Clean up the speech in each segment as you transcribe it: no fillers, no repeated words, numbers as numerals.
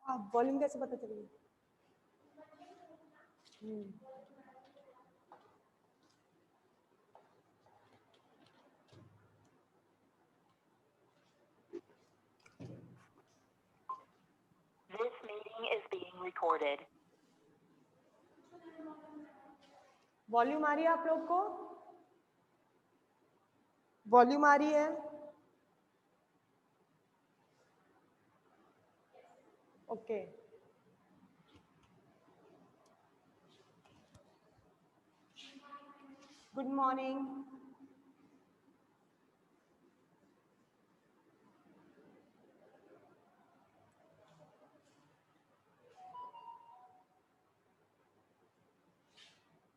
आप वॉल्यूम कैसे पता चलेगी? This meeting is being recorded. Volume आ रही है आप लोग को? वॉल्यूम आ रही है? ओके। Good morning.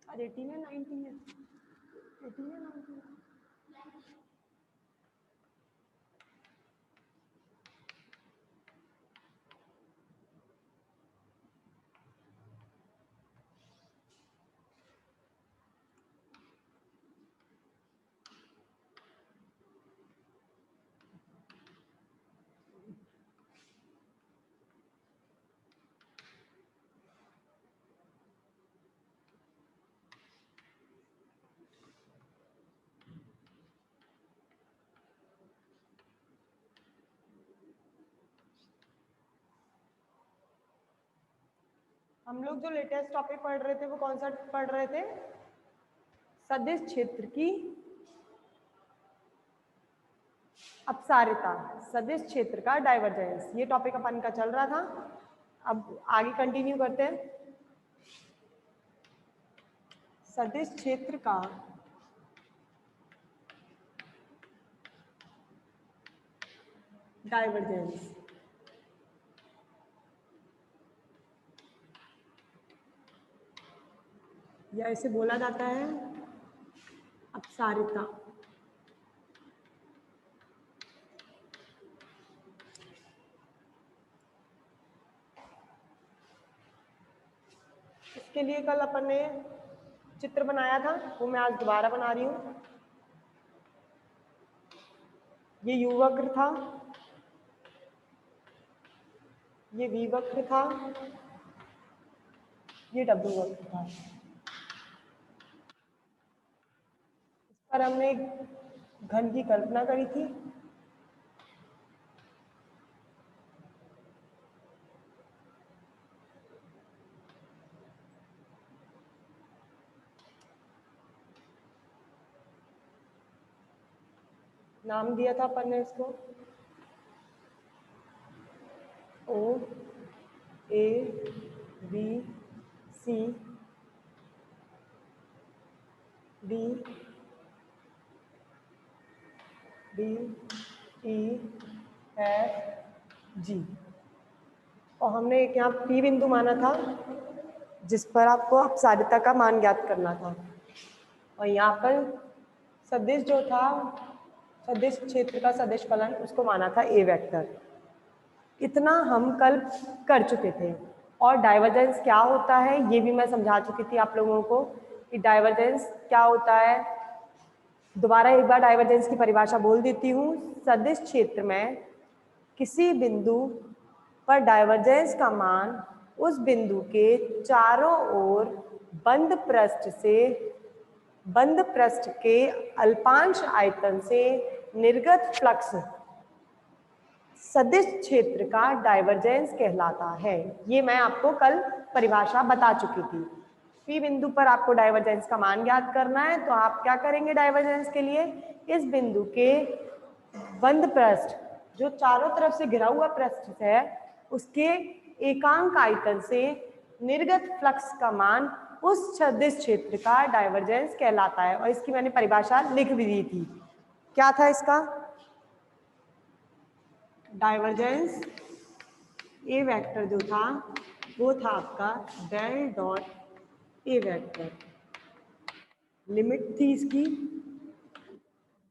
आज 18 है 19 है? 18 है 19 है? हम लोग जो लेटेस्ट टॉपिक पढ़ रहे थे वो कौन सा पढ़ रहे थे? सदिश क्षेत्र की अपसारिता, सदिश क्षेत्र का डाइवर्जेंस, ये टॉपिक अपन का चल रहा था। अब आगे कंटिन्यू करते हैं। सदिश क्षेत्र का डाइवर्जेंस, या इसे बोला जाता है अपसारिता। इसके लिए कल अपन ने चित्र बनाया था, वो मैं आज दोबारा बना रही हूँ। ये U वक्र था, ये V वक्र था, ये W वक्र था। इस पर हमने घन की कल्पना करी थी। नाम दिया था अपन ने इसको O A B C D D E F G, और हमने एक यहाँ P बिंदु माना था जिस पर आपको अपसारिता का मान ज्ञात करना था। और यहाँ पर सदिश जो था, सदिश क्षेत्र का सदिश फलन, उसको माना था A वेक्टर। इतना हम कल कर चुके थे। और डाइवर्जेंस क्या होता है ये भी मैं समझा चुकी थी आप लोगों को कि डाइवर्जेंस क्या होता है। दोबारा एक बार डाइवर्जेंस की परिभाषा बोल देती हूँ। सदिश क्षेत्र में किसी बिंदु पर डाइवर्जेंस का मान उस बिंदु के चारों ओर बंद पृष्ठ के अल्पांश आयतन से निर्गत फ्लक्स सदिश क्षेत्र का डाइवर्जेंस कहलाता है। ये मैं आपको कल परिभाषा बता चुकी थी। P बिंदु पर आपको डाइवर्जेंस का मान ज्ञात करना है तो आप क्या करेंगे डाइवर्जेंस के लिए? इस बिंदु के बंद पृष्ठ जो चारों तरफ से घिरा हुआ पृष्ठ है उसके एकांक आयतन से निर्गत फ्लक्स का मान उस सदिश क्षेत्र का डाइवर्जेंस कहलाता है। और इसकी मैंने परिभाषा लिख भी दी थी। क्या था इसका? डाइवर्जेंस ए वेक्टर जो था वो था आपका del dot A vector. Limit थी इसकी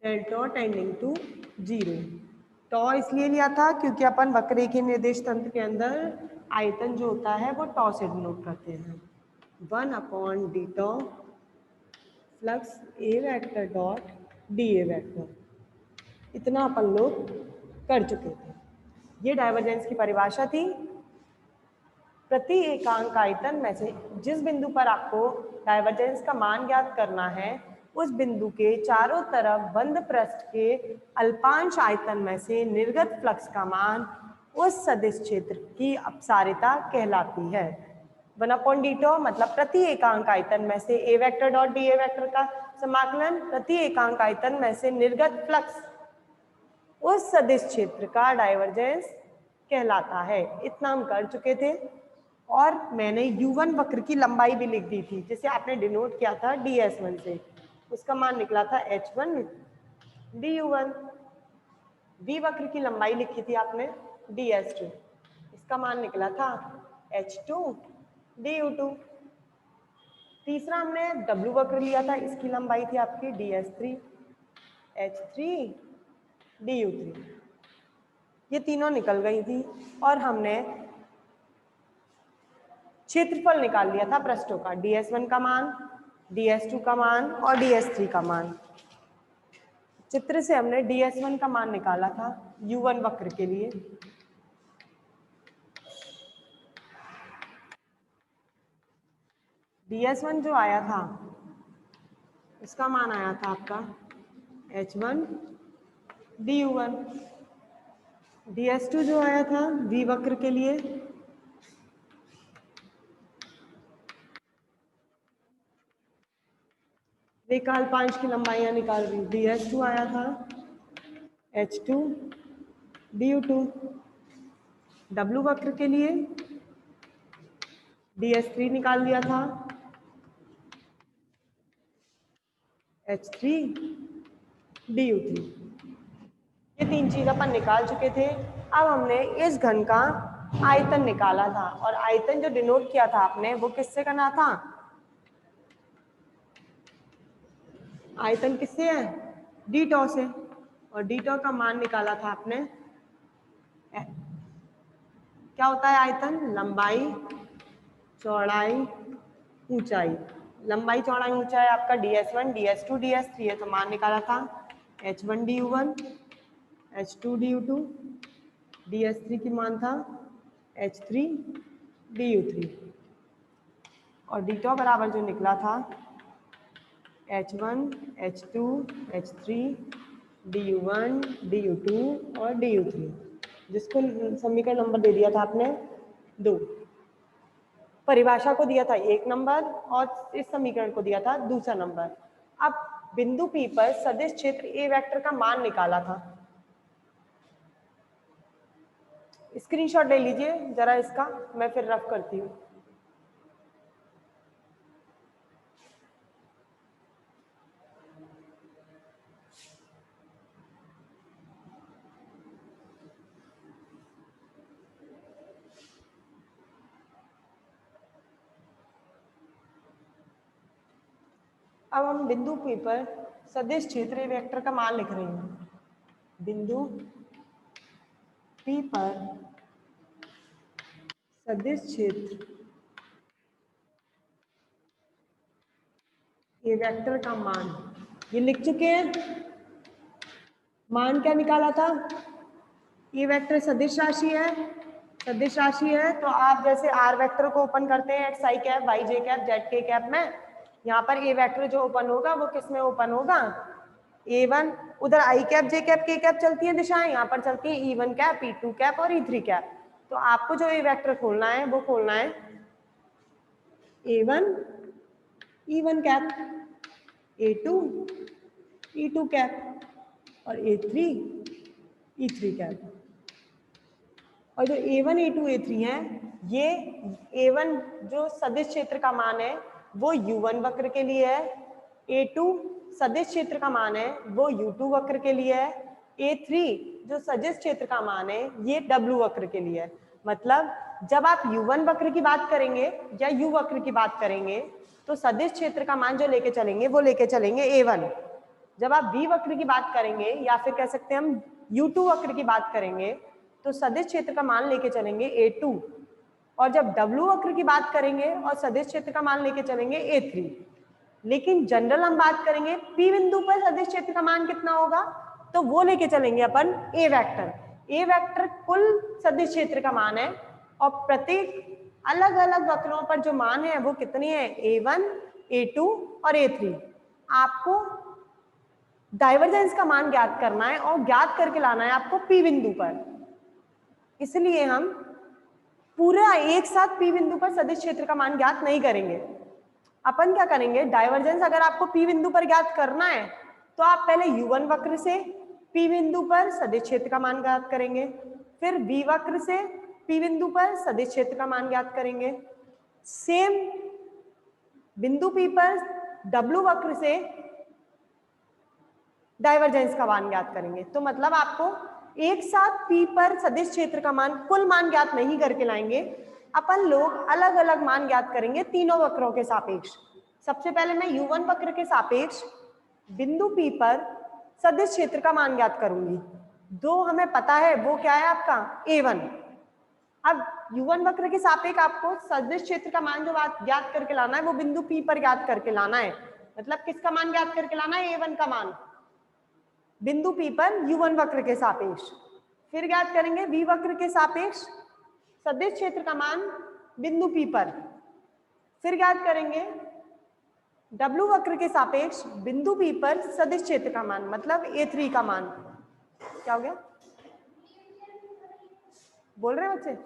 del dot tending to 0। Tau इसलिए लिया था क्योंकि अपन वक्ररेखीय निर्देश तंत्र के अंदर आयतन जो होता है वो टॉ से डिनोट करते हैं। 1/d tau flux A vector dot D A vector. इतना अपन लोग कर चुके थे। ये डाइवर्जेंस की परिभाषा थी। प्रति एकांक आयतन में से जिस बिंदु पर आपको डाइवर्जेंस का मान ज्ञात करना है उस बिंदु के चारों तरफ बंद पृष्ठ के अल्पांश आयतन में से निर्गत फ्लक्स का मान उस सदिश क्षेत्र की अपसारिता कहलाती है। 1/d मतलब प्रति एकांक आयतन में से A vector dot D A vector का समाकलन प्रति एकांक आयतन में से निर्गत फ्लक्स उस सदिश क्षेत्र का डाइवर्जेंस कहलाता है। इतना हम कर चुके थे और मैंने U1 वक्र की लंबाई भी लिख दी थी जिसे आपने डिनोट किया था DS1 से। उसका मान निकला था H1 DU1। V वक्र की लंबाई लिखी थी आपने DS2, इसका मान निकला था H2 DU2। तीसरा हमने W वक्र लिया था, इसकी लंबाई थी आपकी DS3 H3 DU3। ये तीनों निकल गई थी और हमने क्षेत्रफल निकाल लिया था पृष्ठों का, DS1 का मान, DS2 का मान और DS3 का मान। चित्र से हमने DS1 का मान निकाला था U1 वक्र के लिए। DS1 जो आया था उसका मान आया था आपका H1 DU1। DS2 जो आया था V वक्र के लिए रेखा अल्पांश की लंबाइयां निकाल रही। DS2 आया था H2 DU2। W वक्र के लिए DS3 निकाल दिया था H3 DU3। ये तीन चीज अपन निकाल चुके थे। अब हमने इस घन का आयतन निकाला था और आयतन जो डिनोट किया था आपने वो किससे करना था? आयतन किससे है? डी टॉ से। और डी टॉ का मान निकाला था आपने। क्या होता है आयतन? लंबाई चौड़ाई ऊंचाई। लंबाई चौड़ाई ऊंचाई आपका DS1 DS2 DS3 है, तो मान निकाला था H1 DU1 H2 DU2। DS3 की मान था H3 DU3 और डी टॉ बराबर जो निकला था H1 H2 H3 DU1 DU2 और DU3, जिसको समीकरण नंबर दे दिया था आपने 2। परिभाषा को दिया था 1 नंबर और इस समीकरण को दिया था दूसरा नंबर। अब बिंदु P पर सदिश क्षेत्र A वेक्टर का मान निकाला था। स्क्रीनशॉट ले लीजिए जरा इसका, मैं फिर रफ करती हूँ। अब हम बिंदु P पर सदिश क्षेत्र A वेक्टर का मान लिख रहे हैं। बिंदु P पर सदिश क्षेत्र A वेक्टर का मान ये लिख चुके हैं। मान क्या निकाला था? A वेक्टर सदिश राशि है। सदिश राशि है तो आप जैसे R वेक्टर को ओपन करते हैं एक्स आई कैप वाई जे कैप जेड के कैप में, यहाँ पर A वेक्टर जो ओपन होगा वो किस में ओपन होगा? A1। उधर आई कैप जे कैप के कैप चलती है दिशाएं, यहाँ पर चलती है E1 कैप E2 कैप और E3 कैप। तो आपको जो A वेक्टर खोलना है वो खोलना है A1 E1 cap, A2 E2 cap और A3 E3 कैप। और जो A1 A2 A3 है, ये A1 जो सदिश क्षेत्र का मान है वो U1 वक्र के लिए है, A2 सदिश क्षेत्र का मान है वो U2 वक्र के लिए है, A3 जो सदिश क्षेत्र का मान है ये W वक्र के लिए है। मतलब जब आप U1 वक्र की बात करेंगे या U वक्र की बात करेंगे तो सदिश क्षेत्र का मान जो लेके चलेंगे वो लेके चलेंगे A1। जब आप V वक्र की बात करेंगे या फिर कह सकते हैं हम U2 वक्र की बात करेंगे तो सदिश क्षेत्र का मान लेके चलेंगे A2। और जब W वक्र की बात करेंगे और सदिश क्षेत्र का मान लेके चलेंगे A3। लेकिन जनरल हम बात करेंगे P बिंदु पर सदिश क्षेत्र का मान कितना होगा तो वो लेके चलेंगे अपन A वेक्टर। A वेक्टर कुल सदिश क्षेत्र का मान है और प्रत्येक अलग अलग वक्रों पर जो मान है वो कितनी है, A1, A2 और A3। आपको डाइवर्जेंस का मान ज्ञात करना है और ज्ञात करके लाना है आपको P बिंदु पर। इसलिए हम पूरा एक साथ P बिंदु पर सदिश क्षेत्र का मान ज्ञात नहीं करेंगे। अपन क्या करेंगे, डाइवर्जेंस अगर आपको P बिंदु पर ज्ञात करना है तो आप पहले U1 वक्र से P बिंदु पर सदिश क्षेत्र का मान ज्ञात करेंगे, फिर V वक्र से P बिंदु पर सदिश क्षेत्र का मान ज्ञात करेंगे, सेम बिंदु P पर W वक्र से डाइवर्जेंस का मान ज्ञात करेंगे। तो मतलब आपको एक साथ P पर सदिश क्षेत्र का मान, कुल मान ज्ञात नहीं करके लाएंगे, अपन लोग अलग अलग मान ज्ञात करेंगे तीनों वक्रों के सापेक्ष। सबसे पहले मैं U1 वक्र के सापेक्ष बिंदु P पर सदिश क्षेत्र का मान ज्ञात करूंगी। दो हमें पता है, वो क्या है आपका A1। अब U1 वक्र के सापेक्ष आपको सदिश क्षेत्र का मान जो ज्ञात करके लाना है वो बिंदु P पर ज्ञात करके लाना है। मतलब किसका मान ज्ञात करके लाना है, A1 का मान बिंदु P पर U1 वक्र के सापेक्ष। फिर ज्ञात करेंगे V वक्र के सापेक्ष सदिश क्षेत्र का मान बिंदु P पर। फिर ज्ञात करेंगे W वक्र के सापेक्ष बिंदु P पर सदिश क्षेत्र का मान, मतलब A3 का मान। क्या हो गया, बोल रहे हैं बच्चे?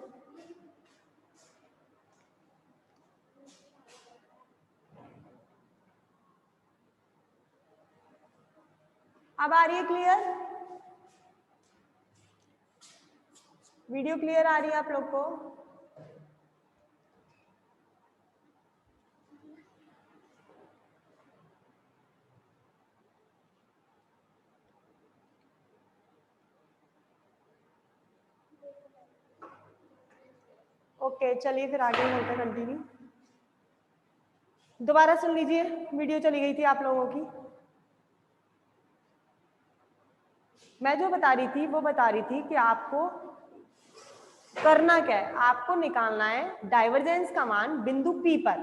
अब आ रही है क्लियर? वीडियो क्लियर आ रही है आप लोग को? ओके, चलिए फिर आगे होता है कंटिन्यू। दोबारा सुन लीजिए, वीडियो चली गई थी आप लोगों की। मैं जो बता रही थी वो बता रही थी कि आपको करना क्या है, आपको निकालना है डाइवर्जेंस का मान बिंदु P पर,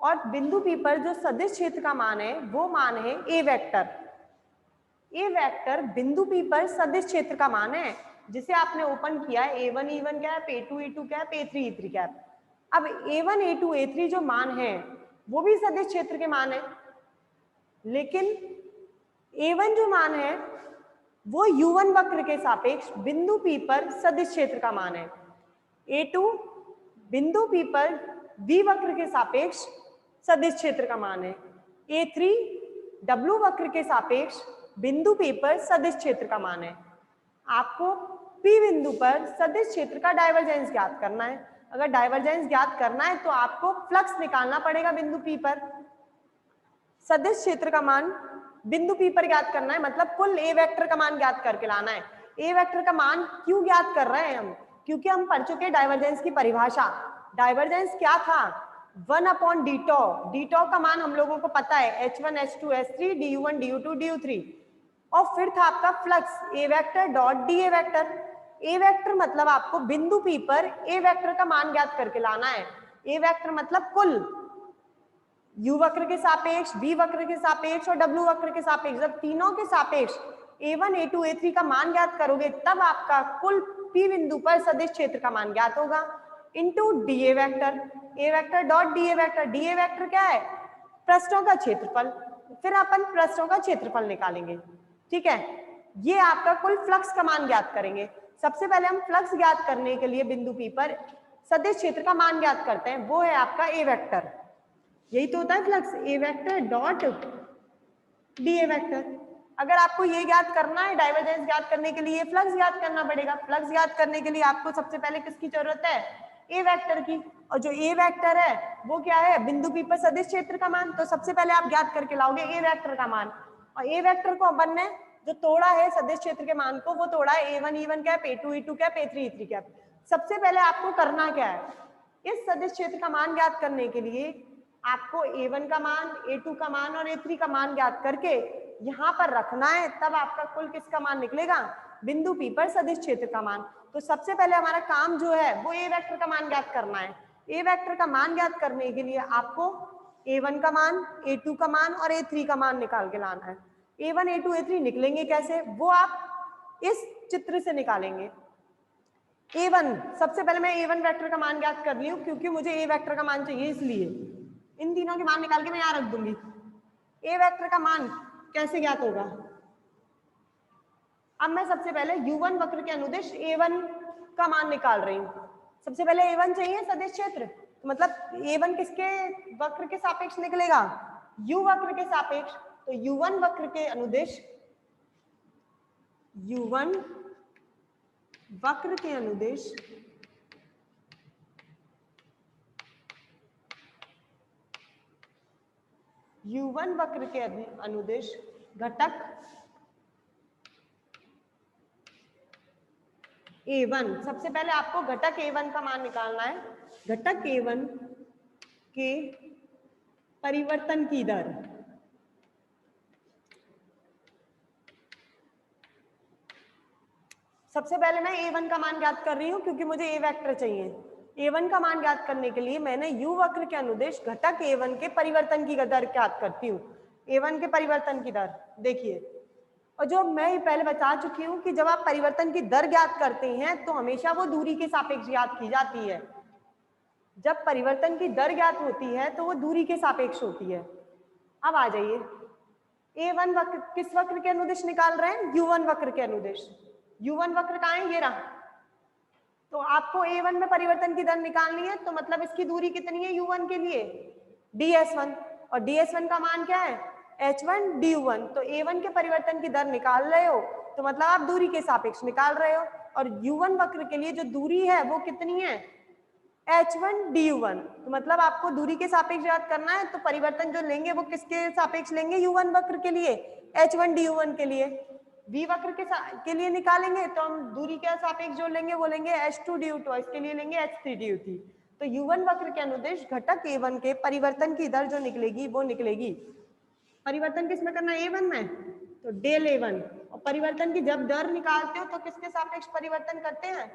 और बिंदु P पर जो सदिश क्षेत्र का मान है वो मान है A वेक्टर। A वेक्टर बिंदु P पर सदिश क्षेत्र का मान है, जिसे आपने ओपन किया है A1 E1 cap, A2 E2 cap, A3 E3 cap. अब A1 A2 A3 जो मान है वो भी सदिश क्षेत्र के मान है, लेकिन A1 जो मान है वो U1 वक्र के सापेक्ष बिंदु P पर सदिश क्षेत्र का मान है। A2 बिंदु P पर V वक्र के सापेक्ष सदिश क्षेत्र का मान है। A3 W वक्र के सापेक्ष बिंदु P पर सदिश क्षेत्र का मान है। आपको P बिंदु पर सदिश क्षेत्र का डाइवर्जेंस ज्ञात करना है। अगर डाइवर्जेंस ज्ञात करना है तो आपको फ्लक्स निकालना पड़ेगा बिंदु P पर। सदिश क्षेत्र का मान बिंदु P पर ज्ञात करना है, मतलब कुल A वेक्टर का मान ज्ञात करके लाना है। A वेक्टर का मान क्यों ज्ञात कर रहे हैं हम, क्योंकि हम पढ़ चुके डाइवर्जेंस की परिभाषा। डाइवर्जेंस क्या था, 1/d टॉ। डी टॉ का मान हम लोगों को पता है, H1 H2 H3 du1 du2 du3। और फिर था आपका flux A vector dot D A vector. A vector मतलब आपको बिंदु P पर A वेक्टर का मान ज्ञात करके लाना है। A वेक्टर मतलब कुल U वक्र के सापेक्ष, V वक्र के सापेक्ष और W वक्र के सापेक्ष, जब तीनों के सापेक्ष A1 A2 A3 का मान ज्ञात करोगे तब आपका कुल P बिंदु पर सदिश क्षेत्र का मान ज्ञात होगा, into DA vector. A vector dot DA vector. DA vector क्या है, पृष्ठों का क्षेत्रफल। फिर अपन पृष्ठों का क्षेत्रफल निकालेंगे, ठीक है। ये आपका कुल फ्लक्स का मान ज्ञात करेंगे। सबसे पहले हम फ्लक्स ज्ञात करने के लिए बिंदु P पर सदिश क्षेत्र का मान ज्ञात करते हैं, वो है आपका A वेक्टर। यही तो होता है flux, A vector dot DA vector. अगर आपको ये ज्ञात करना है, डाइवर्जेंस ज्ञात करने के लिए फ्लक्स ज्ञात करना पड़ेगा। फ्लक्स ज्ञात करने के लिए आपको सबसे पहले किसकी जरूरत है, A वेक्टर की। और जो A वेक्टर है वो क्या है, बिंदु P पर सदिश क्षेत्र का मान। तो सबसे पहले आप ज्ञात करके लाओगे A वेक्टर का मान, और A वेक्टर को अपन ने जो तोड़ा है सदिश क्षेत्र के मान को, वो तोड़ा है A1 E1 cap, A2 E2 cap, A3 E3 cap. सबसे पहले आपको करना क्या है, इस सदिश क्षेत्र का मान ज्ञात करने के लिए आपको A1 का मान, A2 का मान और A3 का मान ज्ञात करके यहाँ पर रखना है, तब आपका कुल किसका मान निकलेगा, बिंदु P पर सदिश क्षेत्र का मान। तो सबसे पहले हमारा काम जो है वो A वेक्टर का मान ज्ञात करना है। A वेक्टर का मान ज्ञात करने के लिए आपको A1 का मान, A2 का मान और A3 का मान निकाल के लाना है। A1 A2 A3 निकलेंगे कैसे, वो आप इस चित्र से निकालेंगे। A1 सबसे पहले मैं A1 वेक्टर का मान ज्ञात कर रही हूँ क्योंकि मुझे A वेक्टर का मान चाहिए, इसलिए इन तीनों के मान निकाल के मैं यहाँ रख दूंगी। A वेक्टर का मान कैसे ज्ञात होगा? अब मैं सबसे पहले U1 वक्र के अनुदिश A1 का मान निकाल रही हूँ। सबसे पहले A1 चाहिए सदिश क्षेत्र, तो मतलब A1 किसके वक्र के सापेक्ष निकलेगा? U वक्र के सापेक्ष। तो U1 वक्र के अनुदिश U1 वक्र के अनुदिश U1 वक्र के अनुदिश घटक A1, सबसे पहले आपको घटक A1 का मान निकालना है। घटक A1 के परिवर्तन की दर, सबसे पहले मैं A1 का मान ज्ञात कर रही हूँ क्योंकि मुझे A वेक्टर चाहिए। A1 का मान ज्ञात करने के लिए मैंने U वक्र के अनुदिश घटक A1 के परिवर्तन की दर ज्ञात करती हूँ। A1 के परिवर्तन की दर देखिए, और जो मैं पहले बता चुकी हूँ कि जब आप परिवर्तन की दर ज्ञात करते हैं तो हमेशा वो दूरी के सापेक्ष ज्ञात की जाती है। जब परिवर्तन की दर ज्ञात होती है तो वो दूरी के सापेक्ष होती है। अब आ जाइए, A1 वक्र किस वक्र के अनुदिश निकाल रहे हैं? U1 वक्र के अनुदिश। U1 वक्र कहाँ है? ये रहा। तो आपको A1 में परिवर्तन की दर निकालनी है, तो मतलब इसकी दूरी कितनी है U1 के लिए? ds1, और ds1 का मान क्या है? h1 du1। तो A1 के परिवर्तन की दर निकाल रहे हो तो मतलब आप दूरी के सापेक्ष निकाल रहे हो, और U1 वक्र के लिए जो दूरी है वो कितनी है? h1 du1। तो मतलब आपको दूरी के सापेक्ष याद करना है, तो परिवर्तन जो लेंगे वो किसके सापेक्ष लेंगे? U1 वक्र के लिए, h1 du1 के लिए। V वक्र के लिए निकालेंगे तो हम दूरी के सापेक्ष जो लेंगे वो लेंगे h2 du2, इसके लिए लेंगे h3 du3। तो U1 वक्र के अनुदिश घटक A1 के परिवर्तन की दर जो निकलेगी वो निकलेगी, परिवर्तन किसमें करना है? A1 में, तो डेल A1। और परिवर्तन की जब दर निकालते हो तो किसके सापेक्ष परिवर्तन करते हैं?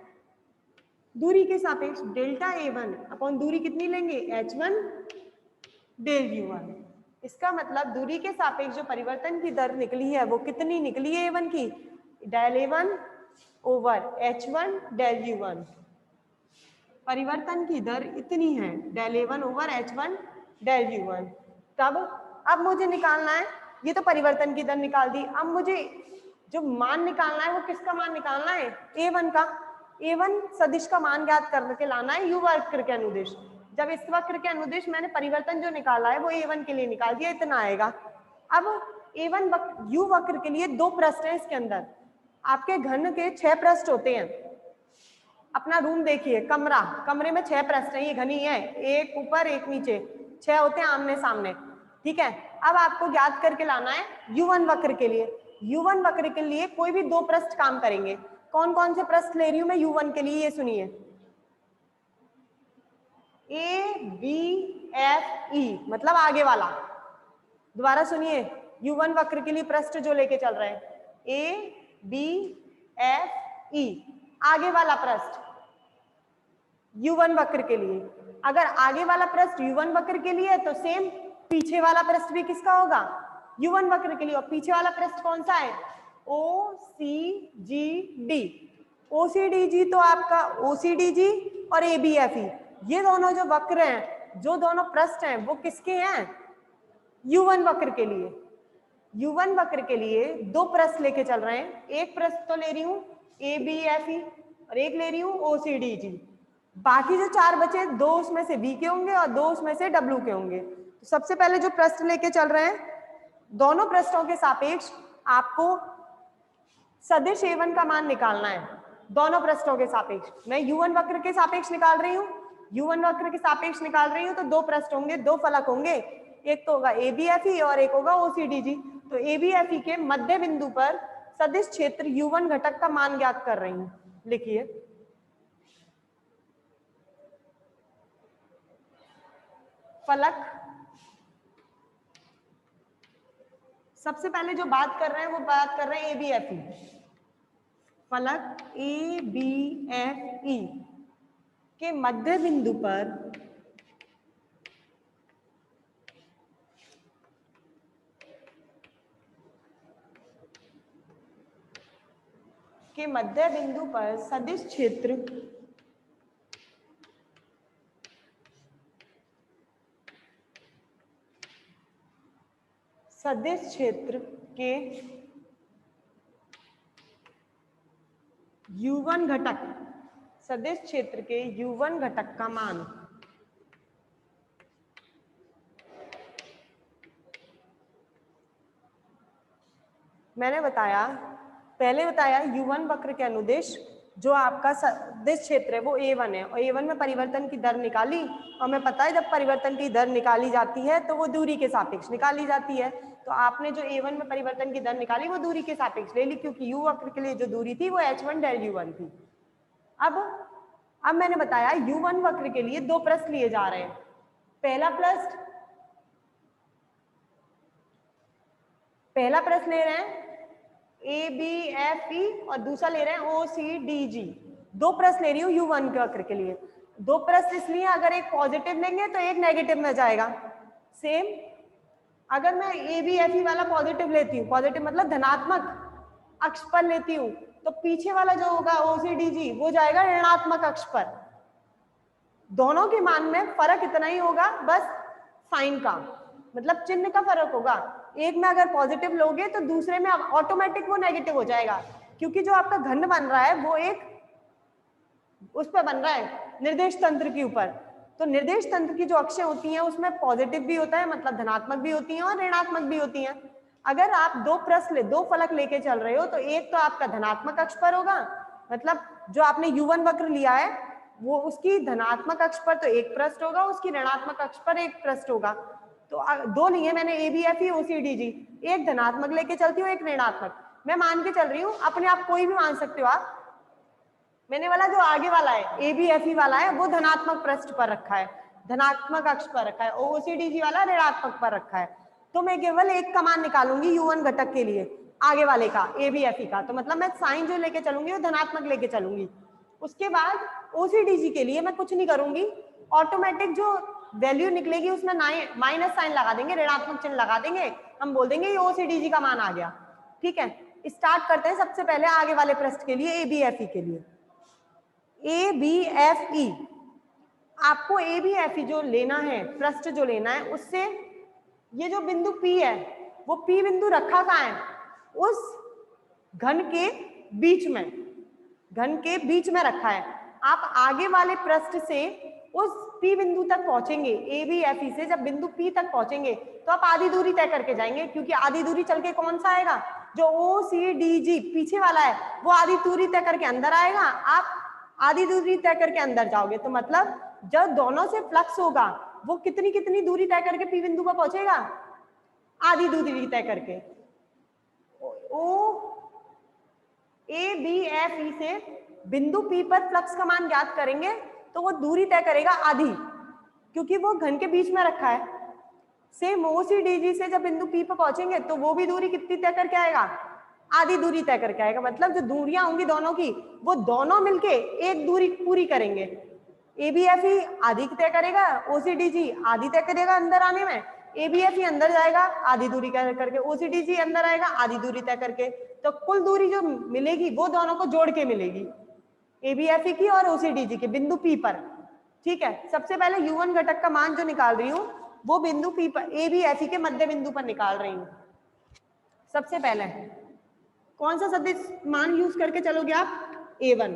दूरी के सापेक्ष। डेल्टा A1 अपॉन दूरी कितनी लेंगे? h1 del U1। इसका मतलब दूरी के सापेक्ष जो परिवर्तन की दर निकली है वो कितनी निकली है A1 की? Del A1 over h1 del U1। परिवर्तन की दर इतनी है, del A1 over h1 del U1। तब अब मुझे निकालना है, ये तो परिवर्तन की दर निकाल दी, अब मुझे जो मान निकालना है वो किसका मान निकालना है? A1 का। A1 सदिश का मान ज्ञात करके लाना है U वक्र के अनुदिश। जब इस वक्र के अनुदिश मैंने परिवर्तन जो निकाला है वो A1 के लिए निकाल दिया, इतना आएगा। अब A1 U वक्र के लिए दो पृष्ठ हैं इसके अंदर। आपके घन के 6 पृष्ठ होते हैं। अपना रूम देखिए, कमरा, कमरे में 6 पृष्ठ हैं, ये घनी है, एक ऊपर एक नीचे, 6 होते हैं आमने सामने, ठीक है। अब आपको ज्ञात करके लाना है U1 वक्र के लिए। U1 वक्र के लिए कोई भी दो पृष्ठ काम करेंगे। कौन कौन से पृष्ठ ले रही हूं मैं U1 के लिए? ये सुनिए, A B F E, मतलब आगे वाला। दोबारा सुनिए, U1 वक्र के लिए पृष्ठ जो लेके चल रहे हैं A B F E, आगे वाला पृष्ठ U1 वक्र के लिए। अगर आगे वाला पृष्ठ U1 वक्र के लिए है तो सेम पीछे वाला पृष्ठ भी किसका होगा? U1 वक्र के लिए। और पीछे वाला पृष्ठ कौन सा है? OCGD। OCDG तो आपका OCDG और ABFE, ये दोनों जो वक्र हैं, जो दोनों पृष्ठ हैं वो किसके हैं? U1 वक्र के लिए। U1 वक्र के लिए दो पृष्ठ लेके चल रहे हैं, एक पृष्ठ तो ले रही हूं ABFE और एक ले रही हूं OCDG। बाकी जो 4 बचे, 2 उसमें से B के होंगे और 2 उसमें से W के होंगे। तो सबसे पहले जो पृष्ठ लेके चल रहे हैं, दोनों पृष्ठों के सापेक्ष आपको सदिश A1 का मान निकालना है। दोनों पृष्ठों के सापेक्ष मैं U1 वक्र के सापेक्ष निकाल रही हूँ, U1 वक्र के सापेक्ष निकाल रही हूँ, तो दो पृष्ठ होंगे, दो फलक होंगे, एक तो होगा ABFE और एक होगा OCDG। तो ABFE के मध्य बिंदु पर सदिश क्षेत्र U1 घटक का मान ज्ञात कर रही हूँ। लिखिए, फलक, सबसे पहले जो बात कर रहे हैं वो बात कर रहे हैं ABFE। फलक ABFE के मध्य बिंदु पर के मध्य बिंदु पर सदिश क्षेत्र के U1 घटक, सदिश क्षेत्र के U1 घटक का मान मैंने बताया, पहले बताया U1 वक्र के अनुदिश जो आपका सदिश क्षेत्र है वो A1 है, और A1 में परिवर्तन की दर निकाली, और हमें पता है जब परिवर्तन की दर निकाली जाती है तो वो दूरी के सापेक्ष निकाली जाती है। तो आपने जो A1 में परिवर्तन की दर निकाली वो दूरी के सापेक्ष ले ली, क्योंकि U वक्र के लिए जो दूरी थी वो H1 डेल U1 थी। अब मैंने बताया U1 वक्र के लिए दो पृष्ठ लिए जा रहे हैं। पहला पृष्ठ ले रहे हैं ABFE और दूसरा ले रहे हैं OCDG। दो पृष्ठ ले रही हूँ U1 के वक्र के लिए। दो पृष्ठ इसलिए अगर एक पॉजिटिव लेंगे तो एक नेगेटिव में जाएगा। सेम अगर मैं ABFE वाला पॉजिटिव लेती हूँ, पॉजिटिव मतलब धनात्मक अक्ष पर लेती हूँ, तो पीछे वाला जो होगा OCDG वो जाएगा ऋणात्मक अक्ष पर। दोनों के मान में फर्क इतना ही होगा, बस साइन का मतलब चिन्ह का फर्क होगा। एक में अगर पॉजिटिव लोगे तो दूसरे में ऑटोमेटिक वो नेगेटिव हो जाएगा, क्योंकि जो आपका घन बन रहा है वो एक उस पर बन रहा है निर्देश तंत्र के ऊपर। तो निर्देश तंत्र की जो अक्षें होती हैं उसमें पॉजिटिव भी होता है, मतलब धनात्मक भी होती हैं और ऋणात्मक भी होती हैं। अगर आप दो फलक लेके चल रहे हो तो एक तो आपका धनात्मक अक्ष पर होगा, मतलब जो आपने U1 वक्र लिया है वो उसकी धनात्मक अक्ष पर तो एक पृष्ठ होगा, उसकी ऋणात्मक अक्ष पर एक पृष्ठ होगा। तो दो लिए मैंने ABFE OCDG, एक धनात्मक लेके चलती हूँ एक ऋणात्मक। मैं मान के चल रही हूँ, अपने आप कोई भी मान सकते हो आप। मैंने वाला जो आगे वाला है ABFE वाला है वो धनात्मक पृष्ठ पर रखा है, धनात्मक अक्ष पर रखा है, और OCDG वाला ऋणात्मक पर रखा है। तो मैं केवल एक का मान निकालूंगी U1 घटक के लिए, आगे वाले का ABFE का। तो मतलब मैं साइन जो लेके चलूंगी वो धनात्मक लेके चलूंगी। उसके बाद OCDG के लिए मैं कुछ नहीं करूंगी, ऑटोमेटिक जो वैल्यू निकलेगी उसमें माइनस साइन लगा देंगे, ऋणात्मक चिन्ह लगा देंगे, हम बोल देंगे ये OCDG का मान आ गया। ठीक है, स्टार्ट करते हैं सबसे पहले आगे वाले पृष्ठ के लिए ABFE के लिए। ABFE, आपको ABFE जो लेना है, पृष्ठ जो लेना है, उससे ये जो बिंदु P है वो P बिंदु रखा कहाँ है, उस घन के बीच में, घन के बीच में रखा है। आप आगे वाले पृष्ठ से उस P बिंदु तक पहुंचेंगे, ABFE से जब बिंदु P तक पहुंचेंगे तो आप आधी दूरी तय करके जाएंगे, क्योंकि आधी दूरी चल के कौन सा आएगा, जो OCDG पीछे वाला है वो आधी दूरी तय करके अंदर आएगा, आप आधी दूरी तय करके अंदर जाओगे। तो मतलब जब दोनों से फ्लक्स होगा वो कितनी दूरी तय करके P बिंदु पर पहुंचेगा, आधी दूरी तय करके। ABFE से बिंदु P पर फ्लक्स का मान ज्ञात करेंगे तो वो दूरी तय करेगा आधी, क्योंकि वो घन के बीच में रखा है। सेम OCDG से जब बिंदु P पर पहुंचेंगे तो वो भी दूरी कितनी तय करके आएगा, आधी दूरी तय करके आएगा। मतलब जो दूरियां होंगी दोनों की वो दोनों मिलके एक दूरी पूरी करेंगे। ABFE आधी तय करेगा, OCDG आधी तय करेगा अंदर आने में, ABFE अंदर जाएगा आधी दूरी करके, OCDG अंदर आएगा आधी दूरी तय करके। तो कुल दूरी जो मिलेगी वो दोनों को जोड़ के मिलेगी, ABFE की और OCDG की बिंदु P पर। ठीक है, सबसे पहले U1 घटक का मान जो निकाल रही हूँ वो बिंदु P पर ABFE के मध्य बिंदु पर निकाल रही हूँ। सबसे पहले कौन सा सदिश मान यूज करके चलोगे आप, A1,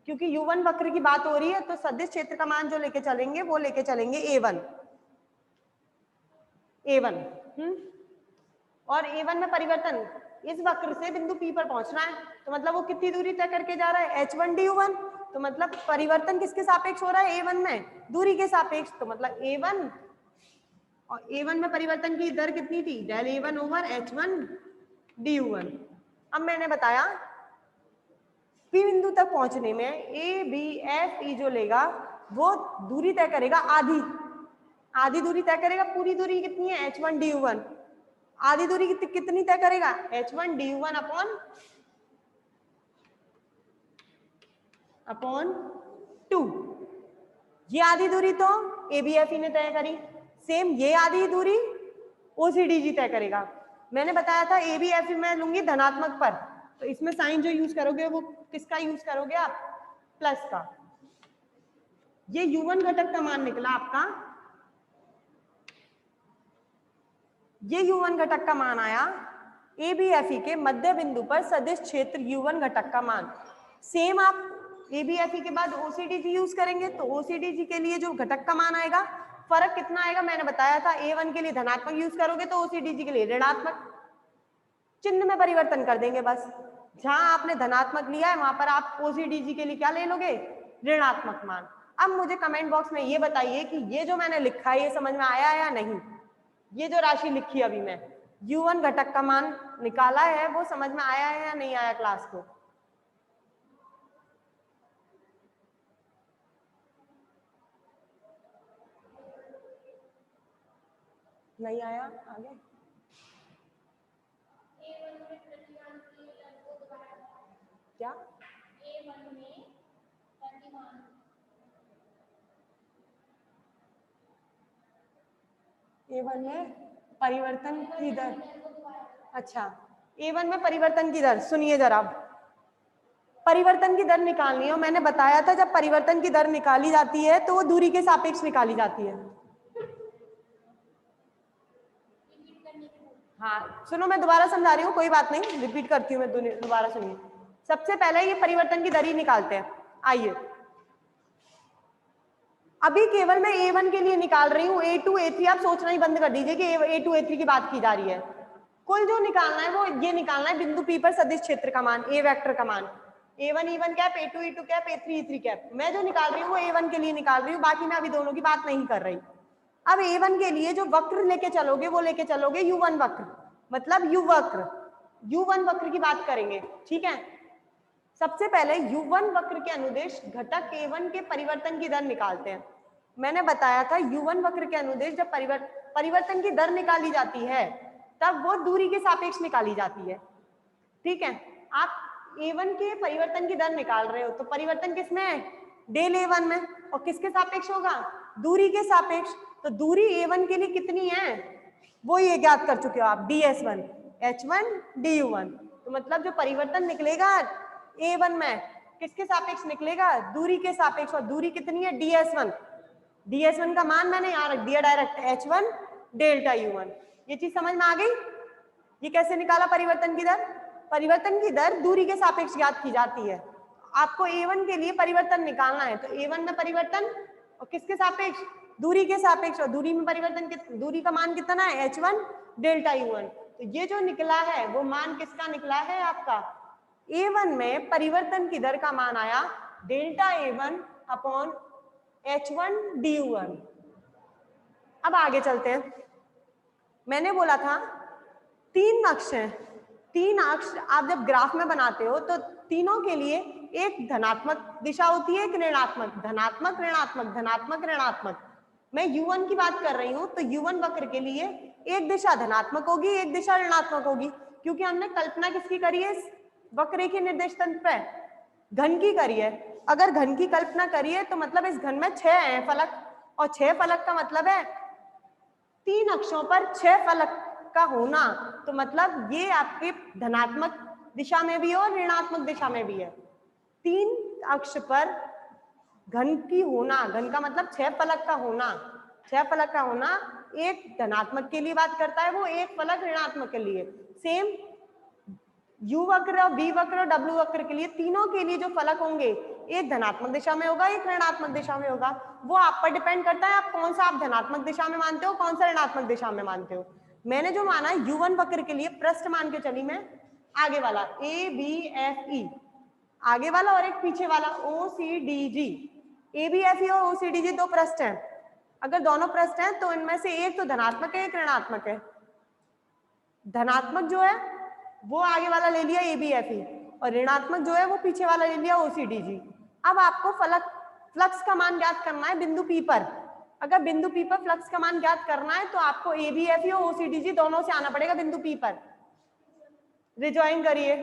क्योंकि U1 वक्र की बात हो रही है तो सदिश क्षेत्र का मान जो लेके चलेंगे वो लेके चलेंगे A1। और A1 में परिवर्तन इस वक्र से बिंदु P पर पहुंचना है, तो मतलब वो कितनी दूरी तय करके जा रहा है, H1 D1। तो मतलब परिवर्तन किसके सापेक्ष हो रहा है, A1 में दूरी के सापेक्ष। तो मतलब A1 और A1 में परिवर्तन की दर कितनी थी, del A1 over H1 D1। अब मैंने बताया P बिंदु तक पहुंचने में ABFE जो लेगा वो दूरी तय करेगा आधी दूरी तय करेगा। पूरी दूरी कितनी है, H1 D1। आधी दूरी कितनी तय करेगा, H1 D1 अपॉन 2। ये आधी दूरी तो ABFE ने तय करी, सेम ये आधी दूरी OCDG तय करेगा। मैंने बताया था ABFE में लूंगी धनात्मक पर, तो इसमें साइन जो यूज करोगे वो किसका यूज करोगे आप, प्लस का। ये U1 घटक का मान निकला आपका, ये U1 घटक का मान आया ABFE के मध्य बिंदु पर सदिश क्षेत्र U1 घटक का मान। सेम आप ABFE के बाद OCDG यूज करेंगे तो OCDG के लिए जो घटक का मान आएगा, फर्क कितना आएगा मैंने बताया था, A1 के लिए धनात्मक यूज करोगे तो OCDG के लिए ऋणात्मक, चिन्ह में परिवर्तन कर देंगे बस। जहां आपने धनात्मक लिया है वहां पर आप OCDG के लिए क्या ले लोगे, ऋणात्मक मान। अब मुझे कमेंट बॉक्स में ये बताइए कि ये जो मैंने लिखा है ये समझ में आया या नहीं। ये जो राशि लिखी अभी मैं U1 घटक का मान निकाला है वो समझ में आया है या नहीं आया क्लास को? नहीं आया? आगे क्या A1 में परिवर्तन की दर, अच्छा A1 में परिवर्तन की दर, सुनिए जरा, परिवर्तन की दर निकालनी है। मैंने बताया था जब परिवर्तन की दर निकाली जाती है तो वो दूरी के सापेक्ष निकाली जाती है। हाँ सुनो, मैं दोबारा समझा रही हूँ, कोई बात नहीं, रिपीट करती हूँ मैं, दोबारा सुनिए। सबसे पहले ये परिवर्तन की दर ही निकालते हैं। आइए अभी केवल मैं A1 के लिए निकाल रही हूँ, A2 A3 आप सोचना ही बंद कर दीजिए कि A2 A3 की बात की जा रही है। कुल जो निकालना है वो ये निकालना है बिंदु P पर सदिश क्षेत्र का मान, A वेक्टर का मान, A1 E1 cap, A2 E2 cap, A3 E3 cap. मैं जो निकाल रही हूँ वो A1 के लिए निकाल रही हूँ, बाकी मैं अभी दोनों की बात नहीं कर रही। अब A1 के लिए जो वक्र लेके चलोगे वो लेके चलोगे U1 वक्र, मतलब U वक्र, U1 वक्र की बात करेंगे, ठीक है। सबसे पहले U1 वक्र के अनुदेश घटक A1 के परिवर्तन की दर निकालते हैं। मैंने बताया था U1 वक्र के अनुदेश जब परिवर्तन की दर निकाली जाती है तब वो दूरी के सापेक्ष निकाली जाती है, ठीक है। आप A1 के परिवर्तन की दर निकाल रहे हो तो परिवर्तन किसमें है, डेल A1 में, और किसके सापेक्ष होगा, दूरी के सापेक्ष। तो दूरी A1 के लिए कितनी है वो ये ज्ञात कर चुके हो आप, ds1 h1 du1। तो मतलब जो परिवर्तन निकलेगा A1 में किसके सापेक्ष निकलेगा, दूरी के सापेक्ष, और दूरी कितनी है, ds1। ds1 का मान मैंने यहाँ रख दिया डायरेक्ट, h1 डेल्टा u1। ये चीज समझ में आ गई? ये कैसे निकाला परिवर्तन की दर? परिवर्तन की दर दूरी के सापेक्ष ज्ञात की जाती है। आपको A1 के लिए परिवर्तन निकालना है तो A1 में परिवर्तन और किसके सापेक्ष, दूरी के सापेक्ष, और दूरी में परिवर्तन, दूरी का मान कितना है, h1 डेल्टा u1। तो ये जो निकला है वो मान किसका निकला है आपका, A1 में परिवर्तन की दर का मान आया delta A1 upon h1 du1। अब आगे चलते हैं। मैंने बोला था 3 अक्ष हैं, 3 अक्ष आप जब ग्राफ में बनाते हो तो तीनों के लिए एक धनात्मक दिशा होती है, एक ऋणात्मक, धनात्मक ऋणात्मक, धनात्मक ऋणात्मक। मैं U1 की बात कर रही हूं तो U1 वक्र के लिए एक दिशा धनात्मक होगी, एक दिशा ऋणात्मक होगी, क्योंकि हमने कल्पना किसकी करी है, वक्र के निर्देश तंत्र पे घन की करी है। अगर घन की कल्पना करिए तो मतलब इस घन में 6 हैं फलक, और 6 फलक का मतलब है 3 अक्षों पर 6 फलक का होना, तो मतलब ये आपके धनात्मक दिशा में भी है और ऋणात्मक दिशा में भी है। 3 अक्ष पर घन की होना, घन का मतलब 6 फलक का होना, 6 फलक का होना एक धनात्मक के लिए बात करता है, वो एक फलक ऋणात्मक के लिए। सेम U वक्र, V वक्र और W वक्र के लिए, तीनों के लिए जो फलक होंगे एक धनात्मक दिशा में होगा, एक ऋणात्मक दिशा में होगा। वो आप पर डिपेंड करता है आप कौन सा आप धनात्मक दिशा में मानते हो, कौन सा ऋणात्मक दिशा में मानते हो। मैंने जो माना U1 वक्र के लिए पृष्ठ मान के चली मैं, आगे वाला ABFE, आगे वाला और एक पीछे वाला OCDG। ABFE और OCDG 2 पृष्ठ हैं। अगर दोनों पृष्ठ हैं तो इनमें से एक तो धनात्मक है, एक ऋणात्मक है। धनात्मक जो है वो आगे वाला ले लिया ABFE, और ऋणात्मक जो है वो पीछे वाला ले लिया OCDG। अब आपको फ्लक्स का मान ज्ञात करना है बिंदु P पर। अगर बिंदु P पर फ्लक्स का मान ज्ञात करना है तो आपको ABFE और OCDG दोनों से आना पड़ेगा बिंदु P पर। रिजॉइन करिए,